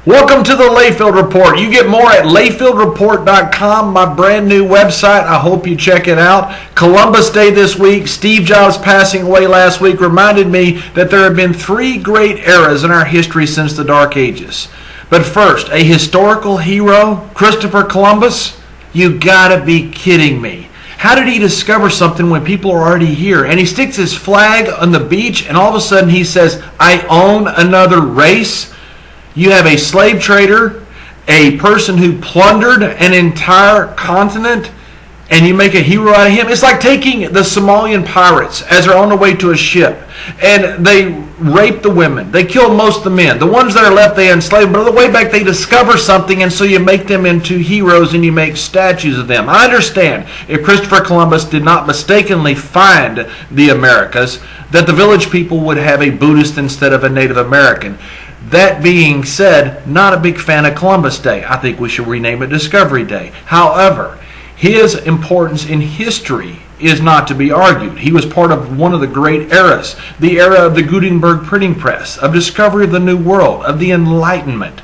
Welcome to the Layfield Report. You get more at layfieldreport.com, my brand new website. I hope you check it out. Columbus Day this week. Steve Jobs passing away last week reminded me that there have been three great eras in our history since the Dark Ages. But first, a historical hero, Christopher Columbus? You gotta be kidding me. How did he discover something when people are already here? And he sticks his flag on the beach and all of a sudden he says, I own another race? You have a slave trader, a person who plundered an entire continent, and you make a hero out of him. It's like taking the Somalian pirates as they're on their way to a ship, and they rape the women. They kill most of the men. The ones that are left, they enslave. But on the way back, they discover something, and so you make them into heroes, and you make statues of them. I understand if Christopher Columbus did not mistakenly find the Americas, that the village people would have a Buddhist instead of a Native American. That being said, not a big fan of Columbus Day. I think we should rename it Discovery Day. However, his importance in history is not to be argued. He was part of one of the great eras, the era of the Gutenberg printing press, of discovery of the New World, of the Enlightenment.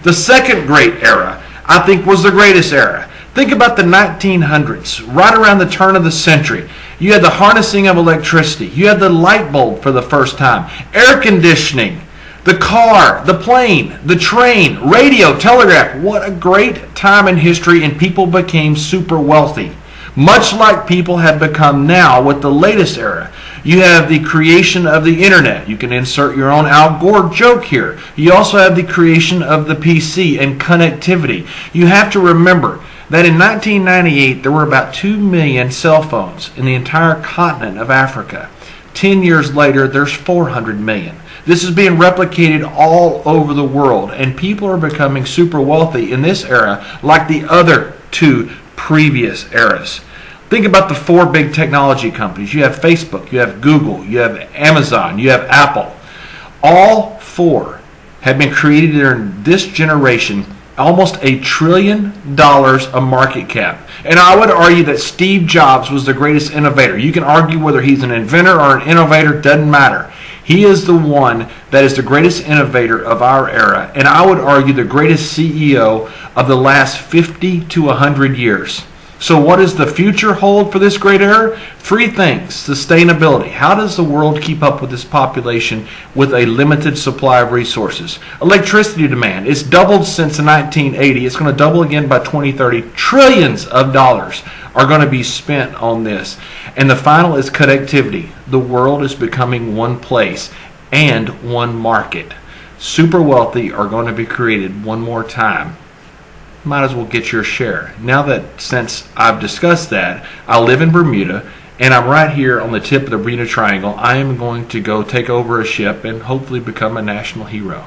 The second great era, I think, was the greatest era. Think about the 1900s, right around the turn of the century. You had the harnessing of electricity. You had the light bulb for the first time, air conditioning, the car, the plane, the train, radio, telegraph. What a great time in history, and people became super wealthy. Much like people have become now with the latest era. You have the creation of the internet. You can insert your own Al Gore joke here. You also have the creation of the PC and connectivity. You have to remember that in 1998 there were about 2 million cell phones in the entire continent of Africa. 10 years later there's 400 million. This is being replicated all over the world, and people are becoming super wealthy in this era like the other two previous eras. Think about the four big technology companies. You have Facebook, you have Google, you have Amazon, you have Apple. All four have been created during this generation, almost $1 trillion a market cap. And I would argue that Steve Jobs was the greatest innovator. You can argue whether he's an inventor or an innovator, doesn't matter. He is the one that is the greatest innovator of our era, and I would argue the greatest CEO of the last 50 to 100 years. So what does the future hold for this great era? Three things. Sustainability. How does the world keep up with this population with a limited supply of resources? Electricity demand. It's doubled since 1980. It's going to double again by 2030. Trillions of dollars are going to be spent on this. And the final is connectivity. The world is becoming one place and one market. Super wealthy are going to be created one more time. Might as well get your share. Now that, since I've discussed that, I live in Bermuda and I'm right here on the tip of the Bermuda Triangle, I am going to go take over a ship and hopefully become a national hero.